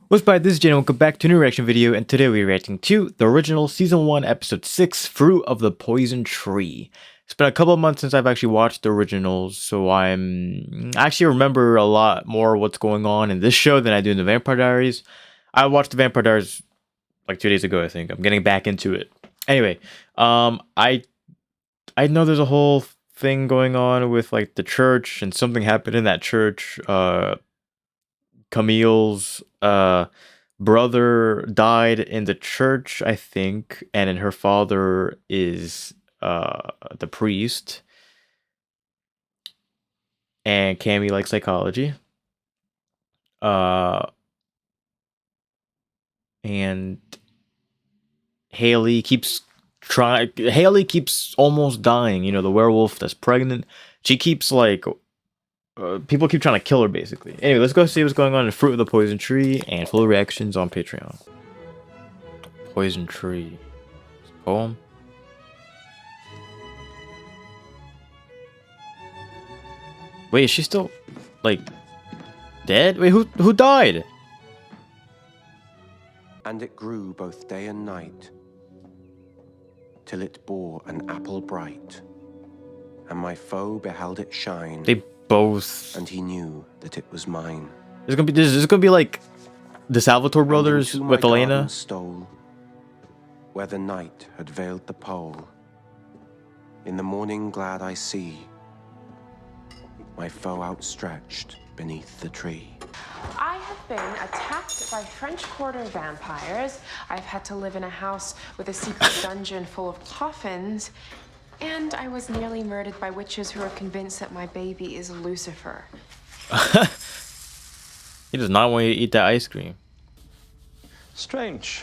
What's by this is Jane, welcome back to a new reaction video, and today we're reacting to the original Season 1, Episode 6, Fruit of the Poison Tree. It's been a couple of months since I've actually watched the originals, so I actually remember a lot more what's going on in this show than I do in the Vampire Diaries. I watched the Vampire Diaries like 2 days ago, I think. I'm getting back into it. Anyway, I know there's a whole thing going on with like the church, and something happened in that church. Camille's brother died in the church, I think, and then her father is the priest. And Cammy likes psychology. And Haley keeps almost dying. You know, the werewolf that's pregnant. She keeps like people keep trying to kill her, basically. Anyway, let's go see what's going on in Fruit of the Poison Tree and full reactions on Patreon. Poison Tree. Poem. Wait, is she still, like, dead? Wait, who died? And it grew both day and night, till it bore an apple bright, and my foe beheld it shine. They both. And he knew that it was mine. This is gonna be like the Salvatore brothers with Elena. Stole, where the night had veiled the pole. In the morning glad I see my foe outstretched beneath the tree. I have been attacked by French Quarter vampires. I've had to live in a house with a secret dungeon full of coffins. And I was nearly murdered by witches who are convinced that my baby is Lucifer. He does not want you to eat that ice cream. Strange.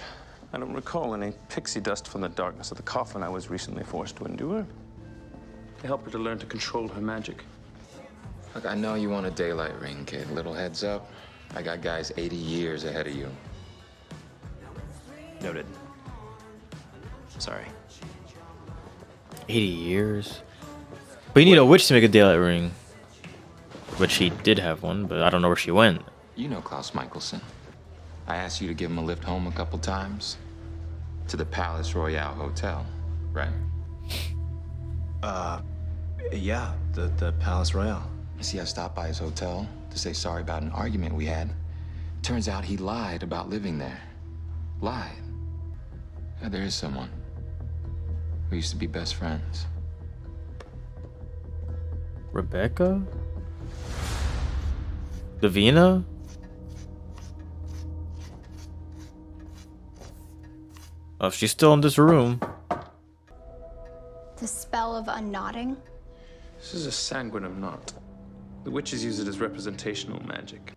I don't recall any pixie dust from the darkness of the coffin I was recently forced to endure. To help her to learn to control her magic. Look, I know you want a daylight ring, kid. Little heads up. I got guys 80 years ahead of you. Noted. Sorry. 80 years. But you need a witch to make a daylight ring. But she did have one, but I don't know where she went. You know Klaus Michelson. I asked you to give him a lift home a couple times. To the Palace Royale Hotel, right? Yeah, the Palace Royale. See, I stopped by his hotel to say sorry about an argument we had. Turns out he lied about living there. Lied. Yeah, there is someone. We used to be best friends. Rebecca? Davina? Oh, she's still in this room. The spell of unknotting? This is a sanguinum knot. The witches use it as representational magic.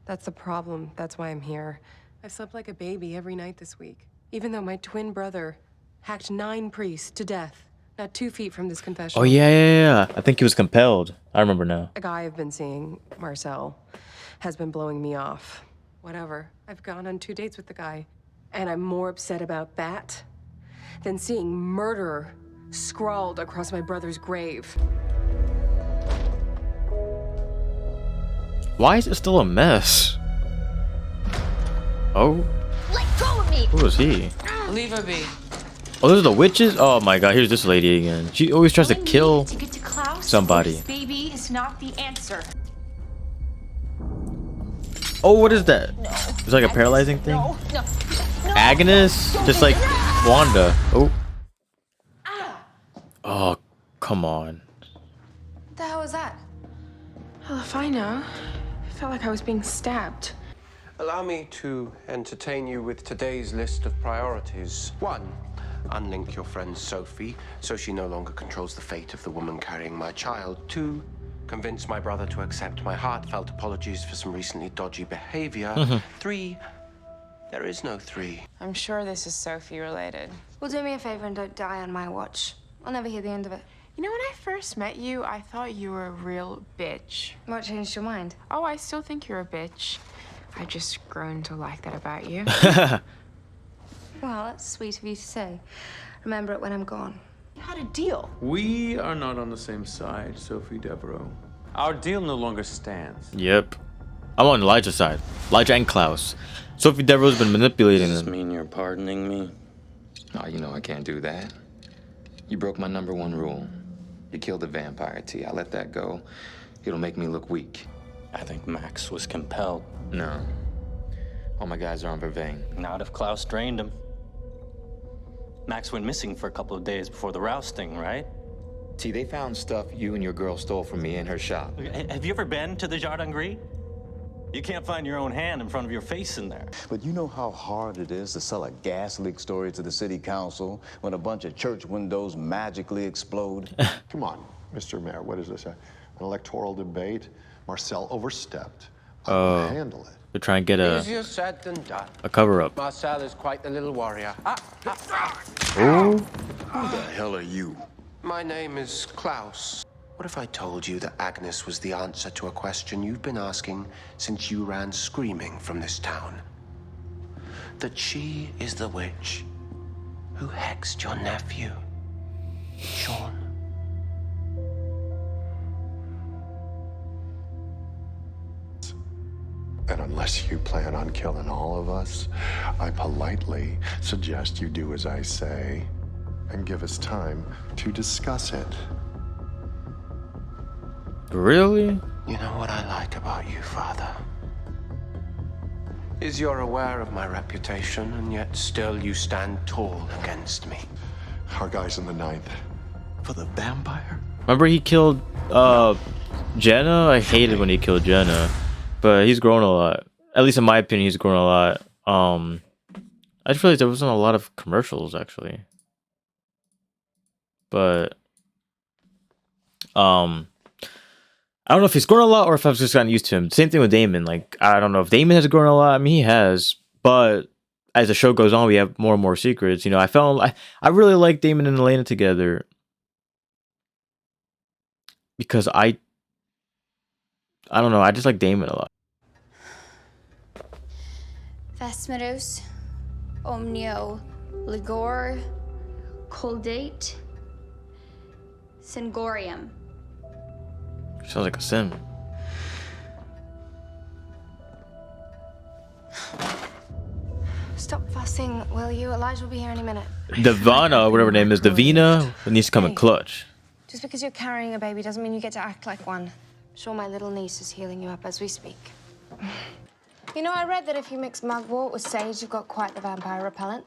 That's the problem. That's why I'm here. I've slept like a baby every night this week. Even though my twin brother hacked 9 priests to death, not 2 feet from this confession. Oh, yeah. I think he was compelled. I remember now. A guy I've been seeing, Marcel, has been blowing me off. Whatever. I've gone on 2 dates with the guy. And I'm more upset about that than seeing murder scrawled across my brother's grave. Why is it still a mess? Oh. Let go of me! Who is he? Leave her be. Oh, those are the witches? Oh my god, here's this lady again. She always tries to kill To get to Klaus, somebody. this baby is not the answer. Oh, what is that? No. It's like a paralyzing thing? No. Agnes? Just like Wanda. Oh. Oh, come on. What the hell was that? Well, if I know. I felt like I was being stabbed. Allow me to entertain you with today's list of priorities. 1. Unlink your friend Sophie, so she no longer controls the fate of the woman carrying my child. 2. Convince my brother to accept my heartfelt apologies for some recently dodgy behavior. 3. There is no 3. I'm sure this is Sophie related. Well, do me a favor and don't die on my watch. I'll never hear the end of it. You know, when I first met you, I thought you were a real bitch. What changed your mind? Oh, I still think you're a bitch. I've just grown to like that about you. Well, that's sweet of you to say. Remember it when I'm gone. You had a deal. We are not on the same side, Sophie Devereaux. Our deal no longer stands. Yep. I'm on Elijah's side. Elijah and Klaus. Sophie Devereaux's been manipulating Does this them. mean you're pardoning me? Oh, you know I can't do that. You broke my #1 rule. You killed the vampire, T. I let that go. It'll make me look weak. I think Max was compelled. No. All my guys are on Vervain. Not if Klaus drained him. Max went missing for a couple of days before the rousting, right? T, they found stuff you and your girl stole from me in her shop. Have you ever been to the Jardin Gris? You can't find your own hand in front of your face in there. But you know how hard it is to sell a gas leak story to the city council when a bunch of church windows magically explode? Come on, Mr. Mayor, what is this? An electoral debate? Marcel overstepped. I can handle it. They're trying to get Easier said than done. a cover up. Marcel is quite the little warrior. Ooh. Who the hell are you? My name is Klaus. What if I told you that Agnes was the answer to a question you've been asking since you ran screaming from this town? That she is the witch who hexed your nephew, Sean. And unless you plan on killing all of us, I politely suggest you do as I say and give us time to discuss it. Really? You know what I like about you, Father? Is you're aware of my reputation, and yet still you stand tall against me. Our guys in the 9th. For the vampire? Remember he killed Jenna? I hated when he killed Jenna. But he's grown a lot. At least in my opinion, he's grown a lot. I just realized there wasn't a lot of commercials actually. But I don't know if he's grown a lot or if I've just gotten used to him. Same thing with Damon. Like, I don't know if Damon has grown a lot. I mean, he has. But as the show goes on, we have more and more secrets. You know, I really like Damon and Elena together. Because I don't know. I just like Damon a lot. Vesmeros, Omnio, Ligor, Coldate, Singorium. Sounds like a sim. Stop fussing, will you? Elijah will be here any minute. Davana, whatever her name is, Davina, needs to come in clutch. Just because you're carrying a baby doesn't mean you get to act like one. I'm sure my little niece is healing you up as we speak. You know, I read that if you mix mugwort with sage, you've got quite the vampire repellent.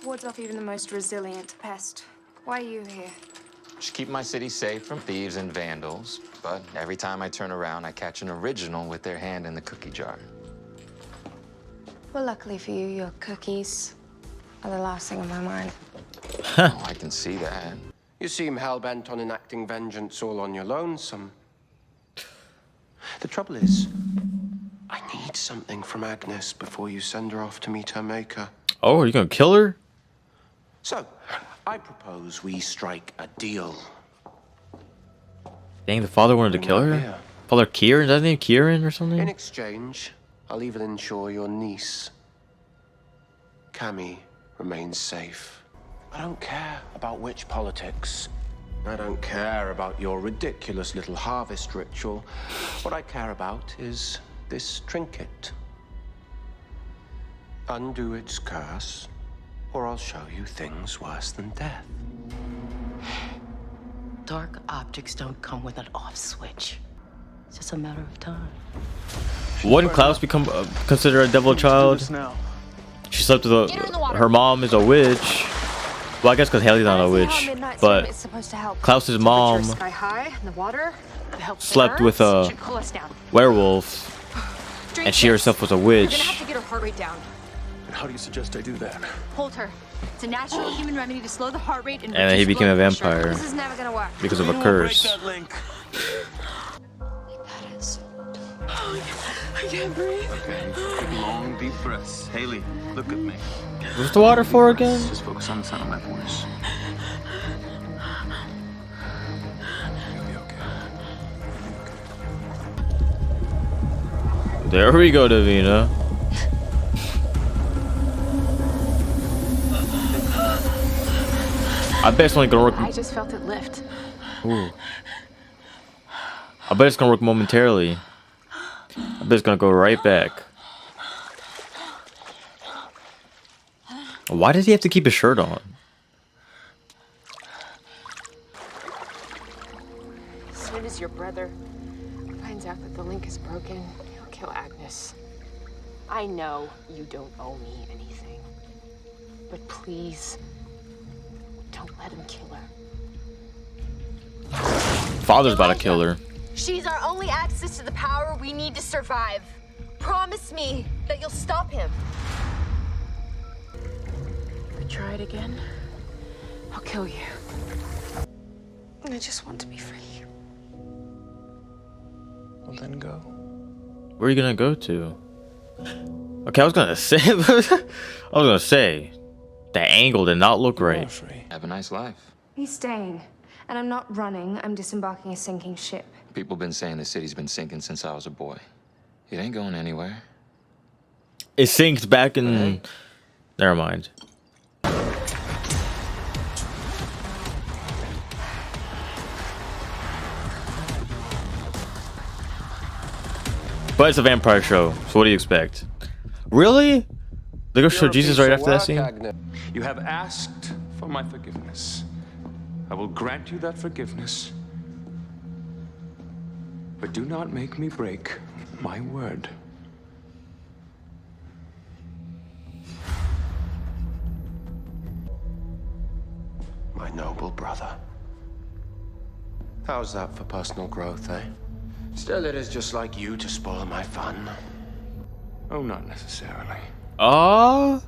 Wards off even the most resilient pest. Why are you here? Just keep my city safe from thieves and vandals. But every time I turn around, I catch an original with their hand in the cookie jar. Well, luckily for you, your cookies are the last thing on my mind. Oh, I can see that. You seem hell-bent on enacting vengeance all on your lonesome. The trouble is, I need something from Agnes before you send her off to meet her maker. Oh, are you gonna kill her? So, I propose we strike a deal. Dang, the father wanted to kill her? Father Kieran? Is that his name Kieran or In something? exchange, I'll even ensure your niece, Cammy, remains safe. I don't care about witch politics. I don't care about your ridiculous little harvest ritual. What I care about is this trinket. Undo its curse, or I'll show you things worse than death. Dark objects don't come with an off switch. It's just a matter of time. Wouldn't Klaus become considered a devil child? She slept with her mom is a witch. Well, I guess because Haley's not a witch, but Klaus's mom Sky high in the water. slept with a werewolf, and she herself was a You're gonna witch. have to get her heart rate down. How do you suggest I do that? Hold her. It's a natural human remedy to slow the heart rate and And then he reduce became a blood pressure. vampire This is never gonna work. because of a curse. I can't breathe. Okay, take long, deep breaths. Haley, look at me. What's the water for again? Just focus on the sound of my voice. You'll be okay. There we go, Davina. I bet it's only gonna work. I just felt it lift. Ooh. I bet it's gonna work momentarily. I bet it's gonna go right back. Why does he have to keep his shirt on? As soon as your brother finds out that the link is broken, he'll kill Agnes. I know you don't owe me anything, but please, don't let him kill her. Father's about to kill her. She's our only access to the power we need to survive. Promise me that you'll stop him. If you try it again, I'll kill you. I just want to be free. Well, then go. Where are you gonna go to? Okay, I was gonna say, the angle did not look right. Have a nice life. He's staying. And I'm not running, I'm disembarking a sinking ship. People been saying the city's been sinking since I was a boy. It ain't going anywhere. It sinks back in. Never mind. But it's a vampire show, so what do you expect? Really? They're gonna show Jesus right after that scene? You have asked for my forgiveness. I will grant you that forgiveness. But do not make me break my word. My noble brother. How's that for personal growth, eh? Still, it is just like you to spoil my fun. Oh, not necessarily. Oh!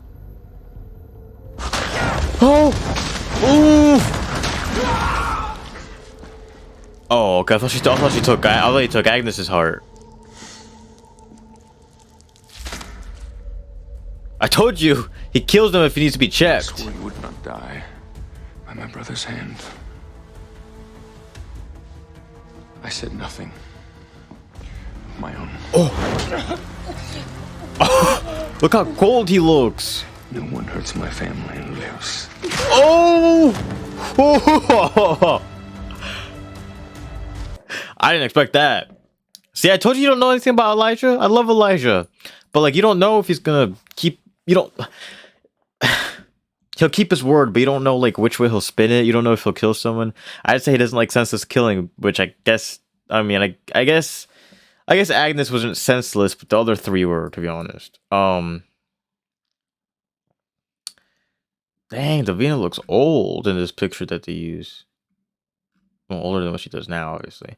Ooh! Oh, okay. I thought she took Agnes's heart. I told you he kills them if he needs to be checked. I swore you would not die by my brother's hand. I said nothing of my own. Oh! Look how cold he looks. No one hurts my family and lives. Oh! I didn't expect that. See, I told you don't know anything about Elijah. I love Elijah. But, like, you don't know if he's gonna keep... You don't... He'll keep his word, but you don't know, like, which way he'll spin it. You don't know if he'll kill someone. I'd say he doesn't like senseless killing, which I guess... I mean, I guess Agnes wasn't senseless, but the other three were, to be honest. Dang, Davina looks old in this picture that they use. Well, older than what she does now, obviously.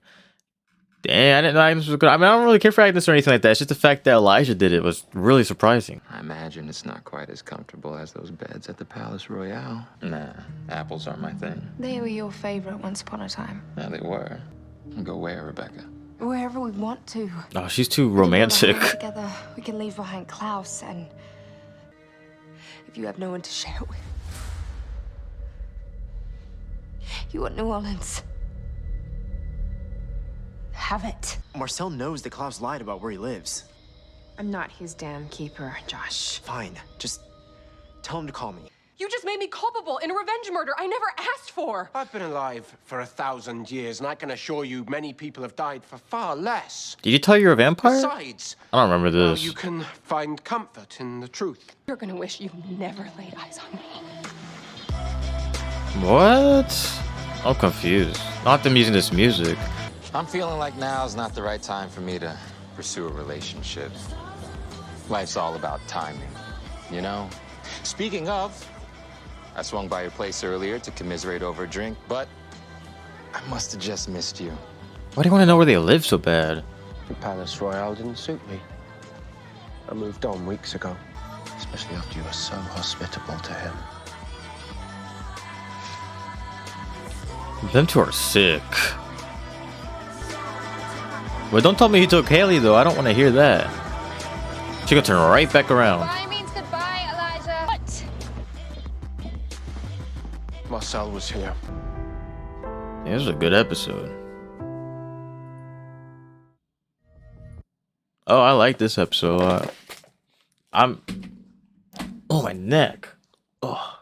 Dang, I didn't know Agnes was good. I mean, I don't really care for Agnes or anything like that. It's just the fact that Elijah did it was really surprising. I imagine it's not quite as comfortable as those beds at the Palace Royale. Nah, apples aren't my thing. They were your favorite once upon a time. Yeah, they were. Go where, Rebecca? Wherever we want to. Oh, she's too romantic. Together, we can leave behind Klaus, and if you have no one to share it with, you want New Orleans. Have it. Marcel knows that Klaus lied about where he lives. I'm not his damn keeper, Josh. Fine, just tell him to call me. You just made me culpable in a revenge murder I never asked for. I've been alive for 1,000 years, and I can assure you many people have died for far less. Did you tell you're a vampire? Besides, I don't remember this. you can find comfort in the truth. You're gonna wish you never laid eyes on me. What? I'm confused. Not them using this music. I'm feeling like now's not the right time for me to pursue a relationship. Life's all about timing, you know? Speaking of, I swung by your place earlier to commiserate over a drink, but I must have just missed you. Why do you want to know where they live so bad? The Palace Royale didn't suit me. I moved on weeks ago, especially after you were so hospitable to him. Them two are sick. But don't tell me he took Haley, though. I don't want to hear that. She gonna turn right back around. Goodbye means goodbye, Elijah. What? Marcel was here. Yeah, this was a good episode. Oh, I like this episode. Oh, my neck. Oh.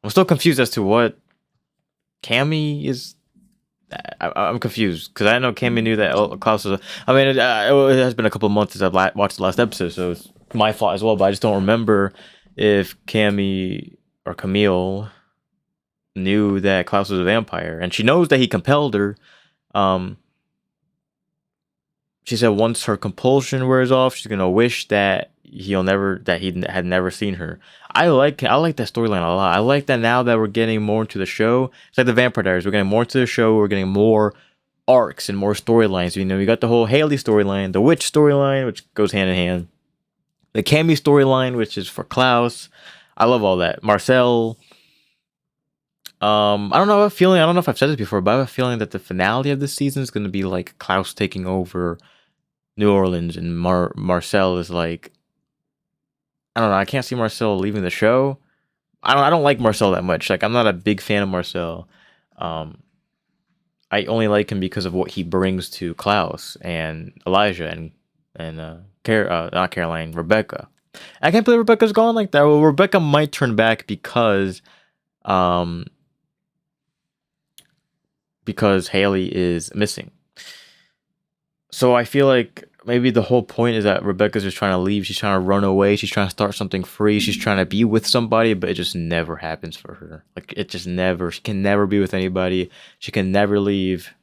I'm still confused as to what Cammy is I'm confused because I know Cammy knew that Klaus was. I mean, it has been a couple of months since I've watched the last episode, so it's my fault as well. But I just don't remember if Cammy or Camille knew that Klaus was a vampire, and she knows that he compelled her. She said once her compulsion wears off, she's gonna wish that he had never seen her. I like that storyline a lot. I like that now that we're getting more into the show. It's like the Vampire Diaries. We're getting more into the show. We're getting more arcs and more storylines. You know, we got the whole Haley storyline, the witch storyline, which goes hand in hand. The Cammy storyline, which is for Klaus. I love all that. Marcel. I don't know. I have a feeling. I don't know if I've said this before, but I have a feeling that the finale of this season is going to be like Klaus taking over New Orleans, and Marcel is like, I don't know. I can't see Marcel leaving the show. I don't like Marcel that much. Like, I'm not a big fan of Marcel. I only like him because of what he brings to Klaus and Elijah and not Caroline, Rebecca. I can't believe Rebecca's gone like that. Well, Rebecca might turn back because Haley is missing. So I feel like maybe the whole point is that Rebecca's just trying to leave. She's trying to run away. She's trying to start something free. She's trying to be with somebody, but it just never happens for her. Like, it just never. She can never be with anybody. She can never leave.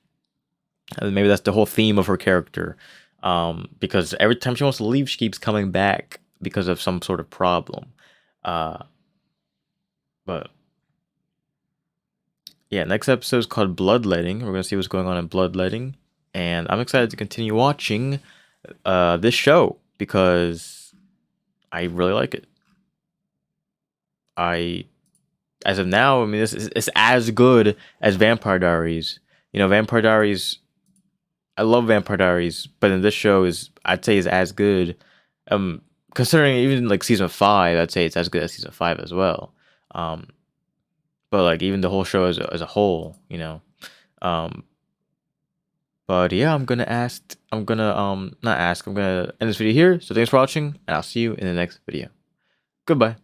And maybe that's the whole theme of her character. Because every time she wants to leave, she keeps coming back because of some sort of problem. But yeah, next episode is called Bloodletting. We're going to see what's going on in Bloodletting. And I'm excited to continue watching this show because I really like it. As of now, I mean, it's as good as Vampire Diaries. You know, Vampire Diaries, I love Vampire Diaries, but in this show I'd say is as good. Considering even like season 5, I'd say it's as good as season 5 as well. But like even the whole show as a whole, you know. But yeah, I'm gonna end this video here. So thanks for watching, and I'll see you in the next video. Goodbye.